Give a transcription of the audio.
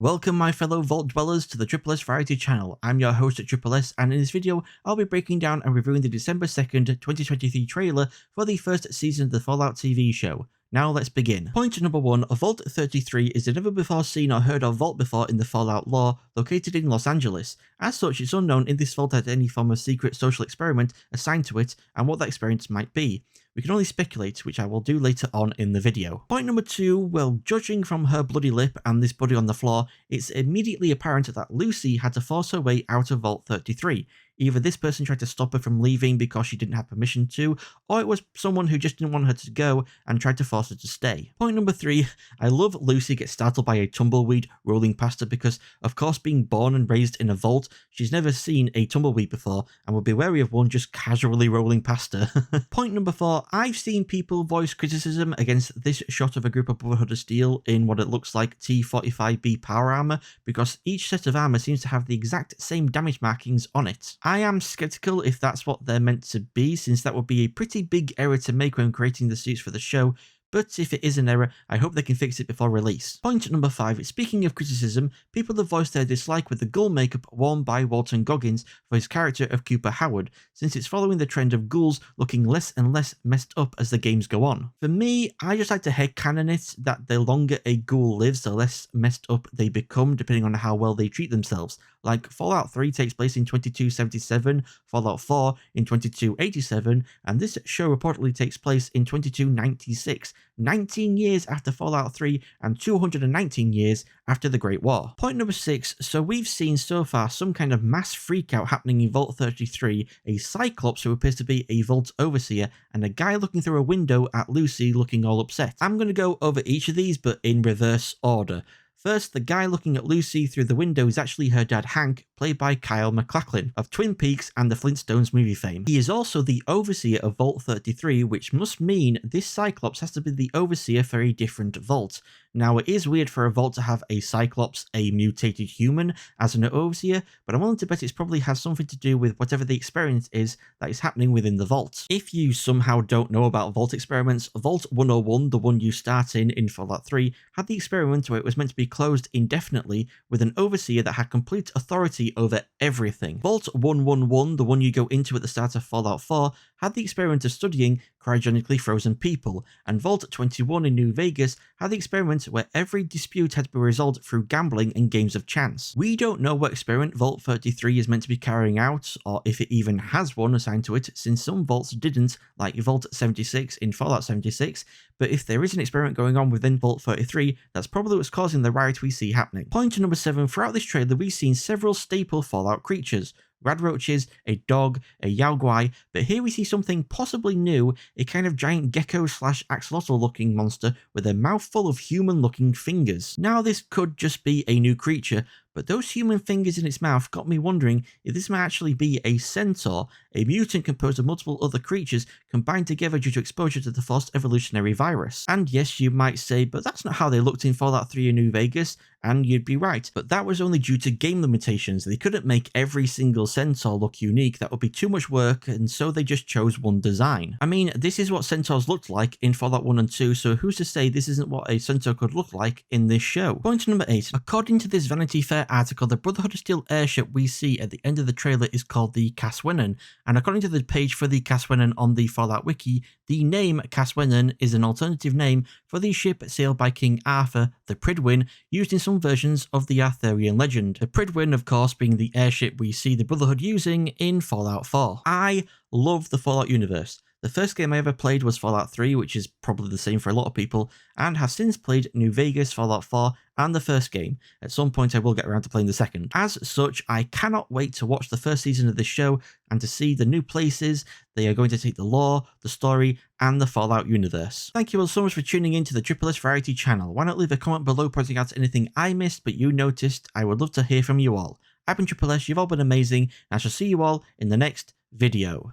Welcome my fellow Vault Dwellers to the Triple S Variety channel. I'm your host at Triple S, and in this video I'll be breaking down and reviewing the December 2nd, 2023 trailer for the first season of the Fallout TV show. Now let's begin. Point number 1, Vault 33 is a never before seen or heard of vault before in the Fallout lore, located in Los Angeles. As such, it's unknown if this vault had any form of secret social experiment assigned to it and what that experiment might be. We can only speculate, which I will do later on in the video. Point number 2, well, judging from her bloody lip and this body on the floor, it's immediately apparent that Lucy had to force her way out of Vault 33. Either this person tried to stop her from leaving because she didn't have permission to, or it was someone who just didn't want her to go and tried to force her to stay. Point number 3, I love Lucy gets startled by a tumbleweed rolling past her because, of course, being born and raised in a vault, she's never seen a tumbleweed before and would be wary of one just casually rolling past her. Point number 4, I've seen people voice criticism against this shot of a group of Brotherhood of Steel in what it looks like T-45B power armor because each set of armor seems to have the exact same damage markings on it. I am skeptical if that's what they're meant to be, since that would be a pretty big error to make when creating the suits for the show, but if it is an error, I hope they can fix it before release. Point number 5, speaking of criticism, people have voiced their dislike with the ghoul makeup worn by Walton Goggins for his character of Cooper Howard, since it's following the trend of ghouls looking less and less messed up as the games go on. For me, I just like to headcanon it that the longer a ghoul lives, the less messed up they become, depending on how well they treat themselves. Like Fallout 3 takes place in 2277, Fallout 4 in 2287, and this show reportedly takes place in 2296, 19 years after Fallout 3 and 219 years after the Great War. Point number 6, so we've seen so far some kind of mass freakout happening in Vault 33, a Cyclops who appears to be a Vault Overseer, and a guy looking through a window at Lucy looking all upset. I'm going to go over each of these but in reverse order. First, the guy looking at Lucy through the window is actually her dad Hank, played by Kyle MacLachlan of Twin Peaks and the Flintstones movie fame. He is also the Overseer of Vault 33, which must mean this Cyclops has to be the Overseer for a different vault. Now, it is weird for a vault to have a Cyclops, a mutated human, as an Overseer, but I'm willing to bet it probably has something to do with whatever the experiment is that is happening within the vault. If you somehow don't know about vault experiments, Vault 101, the one you start in Fallout 3, had the experiment where it was meant to be closed indefinitely with an Overseer that had complete authority over everything. Vault 111, the one you go into at the start of Fallout 4, had the experiment of studying cryogenically frozen people, and Vault 21 in New Vegas had the experiment where every dispute had to be resolved through gambling and games of chance. We don't know what experiment Vault 33 is meant to be carrying out, or if it even has one assigned to it, since some vaults didn't, like Vault 76 in Fallout 76, but if there is an experiment going on within Vault 33, that's probably what's causing the riot we see happening. Point number 7, throughout this trailer we've seen several staple Fallout creatures. Radroaches, a dog, a Yaoguai, but here we see something possibly new, a kind of giant gecko slash axolotl looking monster with a mouthful of human looking fingers. Now this could just be a new creature, but those human fingers in its mouth got me wondering if this might actually be a centaur, a mutant composed of multiple other creatures combined together due to exposure to the forced evolutionary virus. And yes, you might say, but that's not how they looked in Fallout 3 in New Vegas, and you'd be right, but that was only due to game limitations. They couldn't make every single centaur look unique, that would be too much work, and so they just chose one design. I mean, this is what centaurs looked like in Fallout 1 and 2, so who's to say this isn't what a centaur could look like in this show? Point number 8, according to this Vanity Fair article, the Brotherhood of Steel airship we see at the end of the trailer is called the Caswennen, and according to the page for the Caswennen on the Fallout wiki, the name Caswennen is an alternative name for the ship sailed by King Arthur, the Prydwen, used in some versions of the Arthurian legend. The Prydwen, of course, being the airship we see the Brotherhood using in Fallout 4. I love the Fallout universe. The first game I ever played was Fallout 3, which is probably the same for a lot of people, and have since played New Vegas, Fallout 4, and the first game. At some point I will get around to playing the second. As such, I cannot wait to watch the first season of this show and to see the new places they are going to take the lore, the story, and the Fallout universe. Thank you all so much for tuning in to the Triple S Variety channel. Why not leave a comment below pointing out anything I missed but you noticed? I would love to hear from you all. I've been Triple S, you've all been amazing, and I shall see you all in the next video.